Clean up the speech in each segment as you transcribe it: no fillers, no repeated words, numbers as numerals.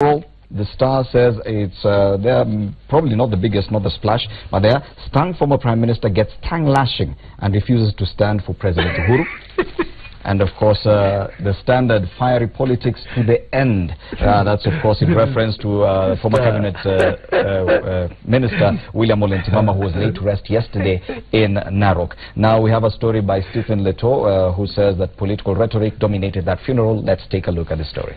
The Star says it's they're probably not the biggest, not the splash, but they're stung former Prime Minister gets tongue lashing and refuses to stand for President Uhuru. And of course, the standard fiery politics to the end. That's of course in reference to former Cabinet Minister William Ntimama, who was laid to rest yesterday in Narok. Now we have a story by Stephen Leto, who says that political rhetoric dominated that funeral. Let's take a look at the story.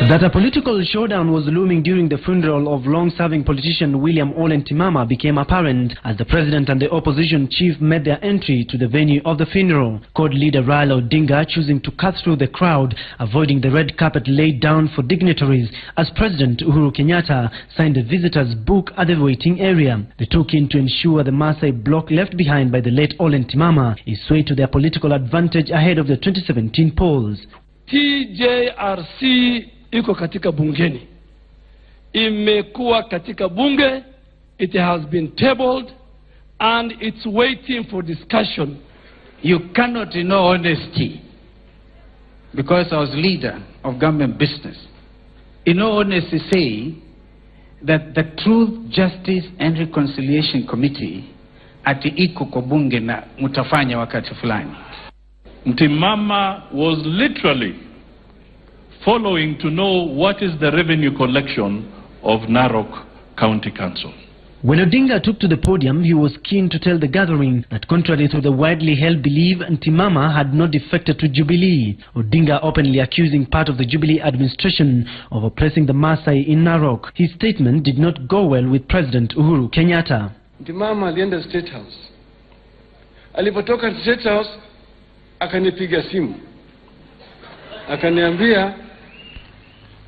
That a political showdown was looming during the funeral of long-serving politician William Ntimama became apparent as the president and the opposition chief made their entry to the venue of the funeral. CORD leader Raila Odinga choosing to cut through the crowd, avoiding the red carpet laid down for dignitaries, as President Uhuru Kenyatta signed a visitor's book at the waiting area. The two keen to ensure the Maasai bloc left behind by the late Ntimama is swayed to their political advantage ahead of the 2017 polls. TJRC iko katika bungeni, imekuwa katika bunge, it has been tabled and it's waiting for discussion. You cannot, in all honesty, because I was leader of government business, in all honesty say that the Truth, Justice and Reconciliation Committee ati iko kwa bunge na mutafanya wakati fulani. Ntimama was literally following to know what is the revenue collection of Narok County Council. When Odinga took to the podium, he was keen to tell the gathering that contrary to the widely held belief, Ntimama had not defected to Jubilee. Odinga openly accusing part of the Jubilee administration of oppressing the Maasai in Narok. His statement did not go well with President Uhuru Kenyatta. Ntimama alienda State House. Alipotoka State House, akanipiga simu. Akaniambia,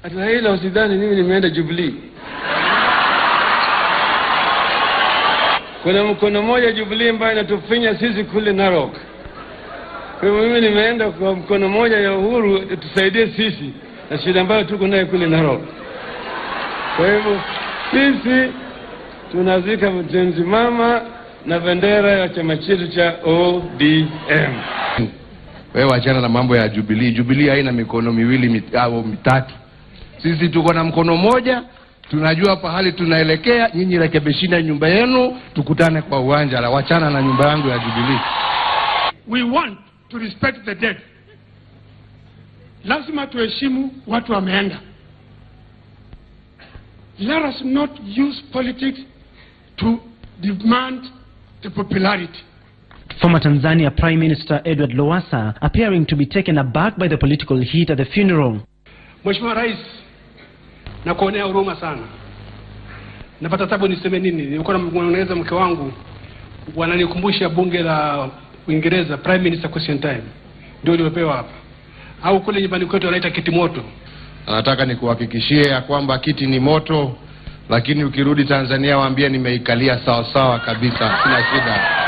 ati Raila usidhani mimi nimeenda Jubilee. Kuna mkono moja Jubilee ambaye inatufinya sisi kule Narok. Kwa hivyo mimi nimeenda kwa mkono moja ya Uhuru tusaidie sisi na shida ambayo tuko nayo kule Narok. Kwa hivyo sisi tunazika Ntimama na bendera ya chama chetu cha ODM. Wewe achana na mambo ya Jubilee. Jubilee haina mikono miwili au mitatu. Sisi tuko na mkono moja, tunajua pahali tunaelekea. Nyinyi rekebisheni nyumba yenu, tukutane kwa uwanja. La wachana na nyumba yangu ya Jubilee. We want to respect the dead. Lazima tuheshimu watu wameenda. Let us not use politics to demand the popularity. Former Tanzania Prime Minister Edward Lowassa appearing to be taken aback by the political heat at the funeral. Mheshimiwa Rais, nakuonea huruma sana. Napata tabu niseme nini? Nilikuwa namueleza mke wangu, wananikumbusha bunge la Uingereza, Prime Minister Question Time. Ndio nimepewa hapa. Au kule nyumbani kwetu wanaita kiti moto. Nataka nikuhakikishie ya kwamba kiti ni moto, lakini ukirudi Tanzania waambie nimeikalia sawa sawa kabisa, sina shida.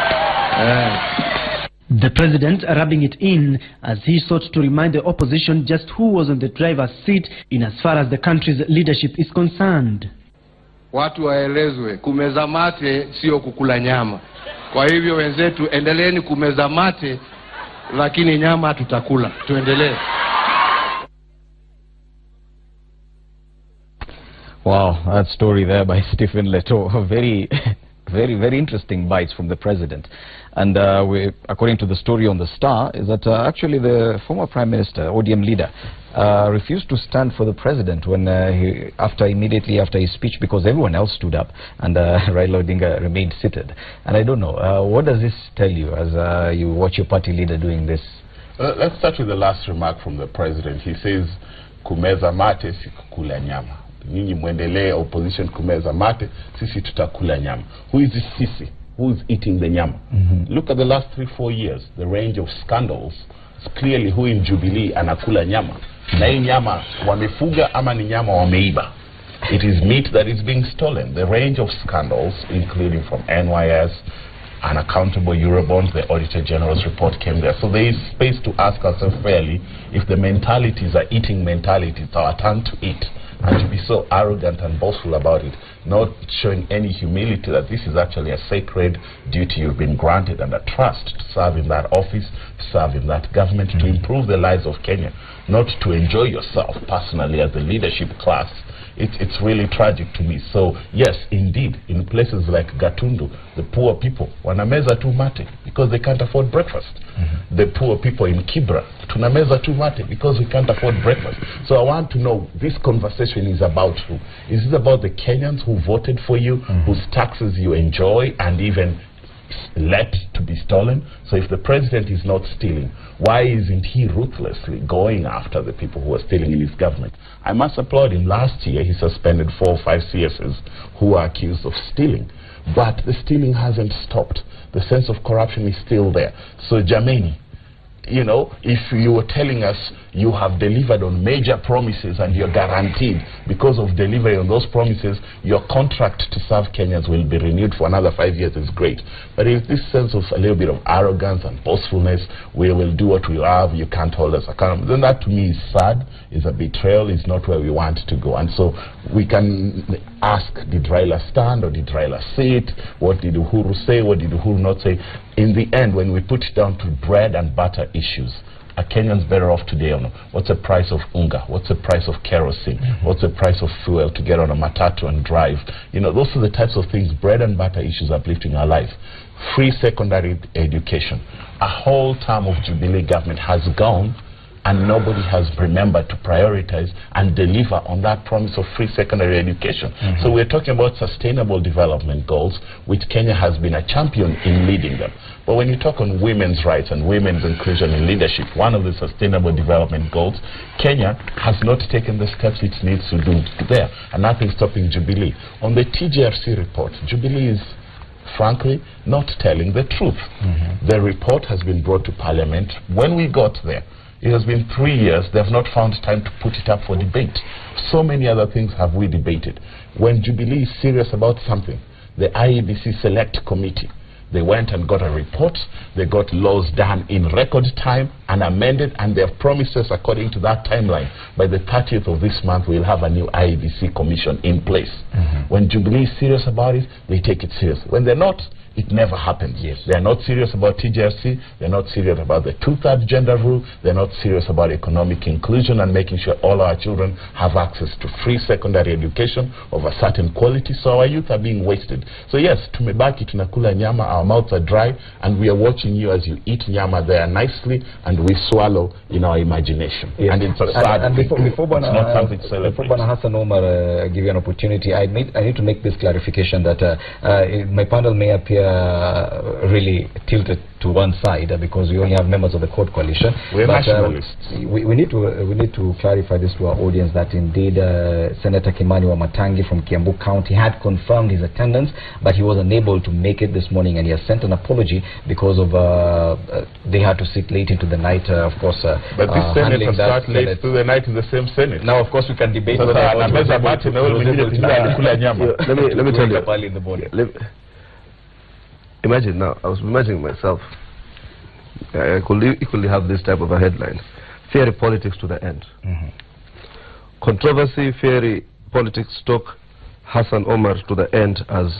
The president rubbing it in as he sought to remind the opposition just who was on the driver's seat in as far as the country's leadership is concerned. Watu waelezwe kumeza mate sio kukula nyama. Kwa hivyo wenzetu, endeleeni kumeza mate, lakini nyama tutakula. Tuendelee. Wow, that story there by Stephen Leto. Very interesting bites from the president. And according to the story on the Star, is that actually the former Prime Minister, ODM leader, refused to stand for the president when immediately after his speech, because everyone else stood up and Raila Odinga remained seated. And I don't know, what does this tell you as you watch your party leader doing this? Let's start with the last remark from the president. He says, kumeza mate si kukula nyama. Nyinyi muendelee opposition kumeza mate, sisi tutakula nyama. Who is this sisi? Who is eating the nyama? Look at the last 3-4 years, the range of scandals. It's clearly who in Jubilee anakula nyama. Na hii nyama wamefuga ama ni nyama wameiba. It is meat that is being stolen. The range of scandals, including from NYS, unaccountable Eurobonds, the Auditor General's report came there. So there is space to ask ourselves fairly if the mentalities are eating mentalities, our turn to eat. and to be so arrogant and boastful about it, not showing any humility that this is actually a sacred duty you've been granted and a trust to serve in that office, to serve in that government, to improve the lives of Kenya, not to enjoy yourself personally as the leadership class. It's really tragic to me. So yes, indeed, in places like Gatundu, the poor people wanameza tu mate because they can't afford breakfast. The poor people in Kibra tunameza tu mate because we can't afford breakfast. So I want to know, this conversation is about who? Is it about the Kenyans who voted for you, whose taxes you enjoy and even let to be stolen? So if the president is not stealing, why isn't he ruthlessly going after the people who are stealing in his government? I must applaud him. Last year he suspended 4 or 5 CSs who are accused of stealing, but the stealing hasn't stopped. The sense of corruption is still there. So Jameni, you know, if you were telling us you have delivered on major promises and you're guaranteed because of delivery on those promises, your contract to serve Kenyans will be renewed for another 5 years, is great. But if this sense of a little bit of arrogance and boastfulness, we will do what we love, you can't hold us accountable, then that to me is sad, is a betrayal, is not where we want to go. And so we can ask, did Raila stand or did Raila sit? What did Uhuru say? What did Uhuru not say? In the end, when we put it down to bread and butter issues, are Kenyans better off today or no? What's the price of unga? What's the price of kerosene? What's the price of fuel to get on a matatu and drive? You know, those are the types of things, bread and butter issues, uplifting our lives. Free secondary education. A whole term of Jubilee government has gone and nobody has remembered to prioritize and deliver on that promise of free secondary education. So we're talking about sustainable development goals, which Kenya has been a champion in leading them. But when you talk on women's rights and women's inclusion in leadership, one of the sustainable development goals, Kenya has not taken the steps it needs to do there, and nothing stopping Jubilee. On the TJRC report, Jubilee is frankly not telling the truth. The report has been brought to Parliament. When we got there, it has been 3 years. They have not found time to put it up for debate. So many other things have we debated. When Jubilee is serious about something, the IEBC Select Committee, they went and got a report. They got laws done in record time and amended, and they have promised us, according to that timeline, by the 30th of this month we'll have a new IEBC commission in place. When Jubilee is serious about it, they take it serious. When they're not, it never happens. They're not serious about TJRC, they're not serious about the 2/3 gender rule, they're not serious about economic inclusion and making sure all our children have access to free secondary education of a certain quality. So our youth are being wasted. So yes, tumebaki tunakula nyama, our mouths are dry, and we are watching you as you eat nyama there nicely, and we swallow in our imagination. And it's a sad and before it's not something to celebrate. Before Bwana Hassan Omar give you an opportunity, I need to make this clarification that my panel may appear really tilted to one side because we only have members of the court coalition. We're nationalists. We need to clarify this to our audience that indeed Senator Kimani Wamatangi from Kiambu County had confirmed his attendance, but he was unable to make it this morning, and he has sent an apology because of they had to sit late into the night. Of course, but this senator starts late through the night in the same Senate. Now, of course, we can debate whether let me tell you. In the morning. Imagine now, I was imagining myself, I could equally have this type of a headline: fairy politics to the end. Controversy, fairy politics, stock Hassan Omar to the end, as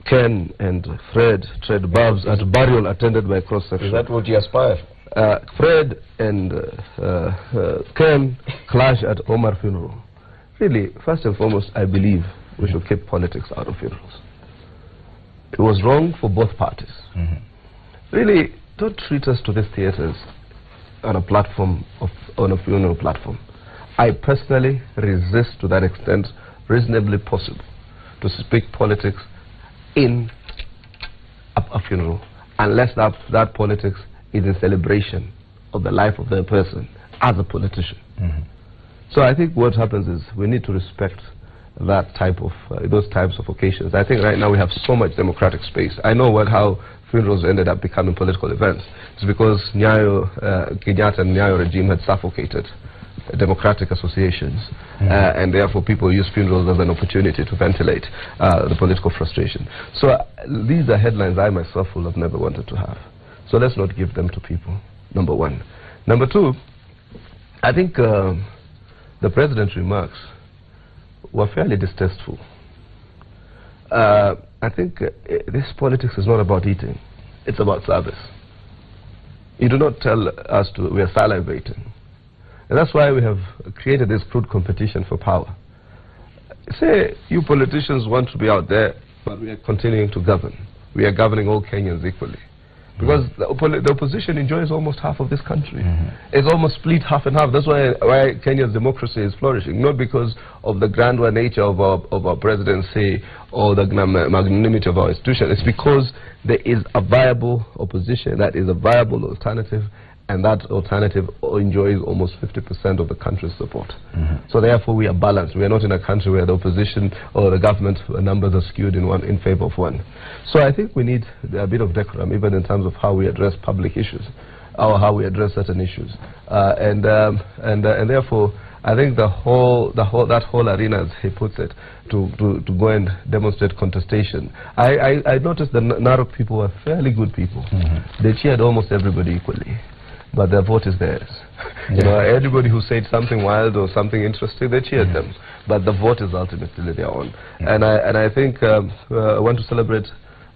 Ken and Fred trade barbs at burial attended by cross-section. Is that what you aspire? Fred and Ken clash at Omar funeral. Really, first and foremost, I believe we should keep politics out of funerals. It was wrong for both parties. Really, don't treat us to these theaters on a platform, on a funeral platform. I personally resist to that extent, reasonably possible, to speak politics in a funeral, unless that politics is in celebration of the life of the person as a politician. So I think what happens is we need to respect that type of those types of occasions. I think right now we have so much democratic space. I know how funerals ended up becoming political events. It's because Kenyatta and Nyayo regime had suffocated democratic associations, and therefore people use funerals as an opportunity to ventilate the political frustration. So these are headlines I myself will have never wanted to have. So let's not give them to people, number one. Number two, I think the president's remarks were fairly distasteful. I think this politics is not about eating, it's about service. You do not tell us we are salivating. And that's why we have created this crude competition for power. Say you politicians want to be out there, but we are continuing to govern. We are governing all Kenyans equally. Because the opposition enjoys almost half of this country. It's almost split half and half. That's why Kenya's democracy is flourishing. Not because of the grandeur nature of our presidency or the magnanimity of our institution. It's because there is a viable opposition, that is a viable alternative, and that alternative enjoys almost 50% of the country's support. So therefore we are balanced. We are not in a country where the opposition or the government numbers are skewed in favor of one. So I think we need a bit of decorum, even in terms of how we address public issues, or how we address certain issues. And therefore I think that whole arena, as he puts it, to go and demonstrate contestation. I noticed the Narok people were fairly good people. They cheered almost everybody equally. But their vote is theirs. You know, anybody who said something wild or something interesting, they cheered them. But the vote is ultimately their own. And I think I want to celebrate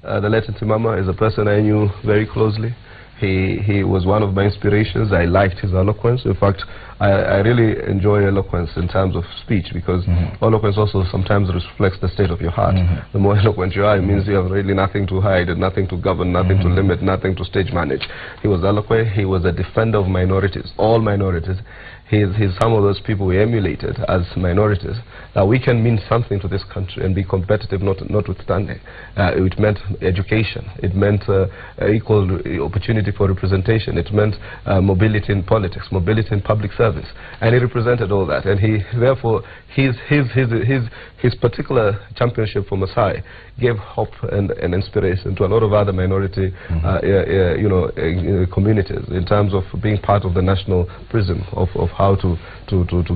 the late Ntimama. Is a person I knew very closely. He was one of my inspirations. I liked his eloquence. In fact, I really enjoy eloquence in terms of speech, because eloquence also sometimes reflects the state of your heart. The more eloquent you are, it means you have really nothing to hide, nothing to govern, nothing to limit, nothing to stage manage. He was eloquent. He was a defender of minorities, all minorities. He's some of those people we emulated as minorities, that we can mean something to this country and be competitive notwithstanding. It meant education, it meant equal opportunity for representation, it meant mobility in politics, mobility in public service, and he represented all that. And he, therefore, his particular championship for Maasai gave hope and inspiration to a lot of other minority communities in terms of being part of the national prism of how to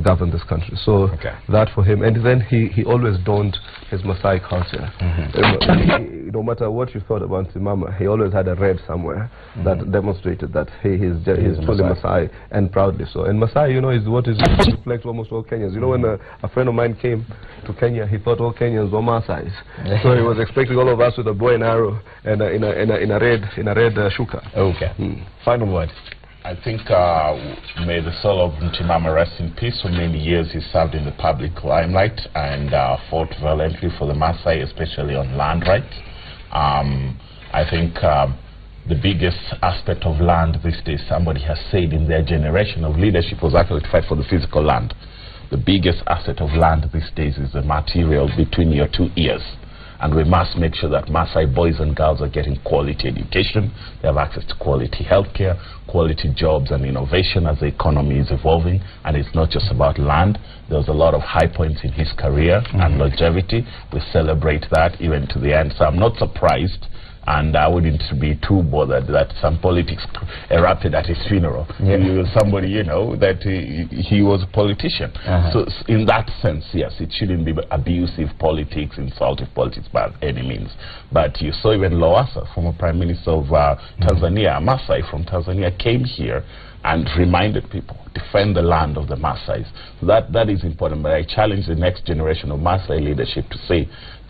govern this country. So that for him, and then he always donned his Maasai culture. No matter what you thought about Ntimama, he always had a red somewhere that demonstrated that he's truly Maasai, and proudly so. And Maasai, you know, is what is reflects almost all Kenyans. You know, when a friend of mine came to Kenya, he thought all Kenyans were Maasais. So he was expecting all of us with a bow and arrow and in a red shuka. Final word. I think may the soul of Ntimama rest in peace. For many years he served in the public limelight and fought valiantly for the Maasai, especially on land rights. I think the biggest aspect of land these days, somebody has said in their generation of leadership, was actually to fight for the physical land. The biggest asset of land these days is the material between your two ears. And we must make sure that Maasai boys and girls are getting quality education, they have access to quality healthcare, quality jobs and innovation as the economy is evolving. And it's not just about land. There was a lot of high points in his career and longevity. We celebrate that even to the end. So I'm not surprised, and I wouldn't be too bothered that some politics erupted at his funeral. He was somebody, you know, that he was a politician. So in that sense, yes, it shouldn't be abusive politics, insultive politics by any means. But you saw even Lowassa, former Prime Minister of Tanzania, Maasai from Tanzania, came here and reminded people, defend the land of the Maasais. So that is important. But I challenge the next generation of Maasai leadership to say,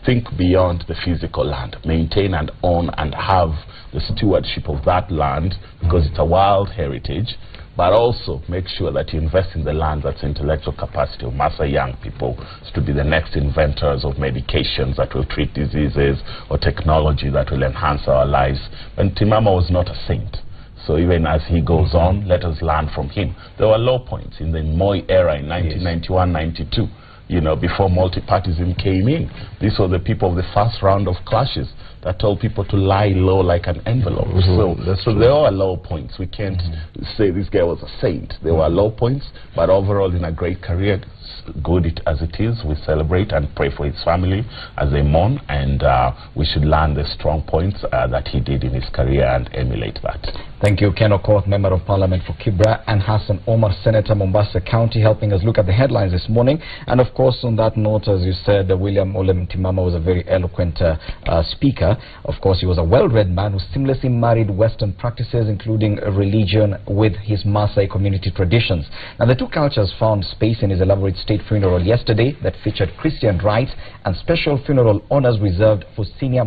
think beyond the physical land, maintain and own and have the stewardship of that land, because it's a wild heritage, but also make sure that you invest in the land that's intellectual capacity of Maasai young people to be the next inventors of medications that will treat diseases or technology that will enhance our lives. And Ntimama was not a saint. So even as he goes on, let us learn from him. There were low points in the Moi era in 1991-92. You know, before multipartyism came in. These were the people of the first round of clashes that told people to lie low like an envelope. So there are low points. We can't say this guy was a saint. There were low points, but overall in a great career, good as it is, we celebrate and pray for his family as they mourn, and we should learn the strong points that he did in his career and emulate that. Thank you, Ken Okoth, Member of Parliament for Kibra, and Hassan Omar, Senator, Mombasa County, helping us look at the headlines this morning. And of course, on that note, as you said, William Ole Ntimama was a very eloquent speaker. Of course, he was a well-read man who seamlessly married Western practices, including religion, with his Maasai community traditions. Now, the two cultures found space in his elaborate state funeral yesterday that featured Christian rites and special funeral honors reserved for senior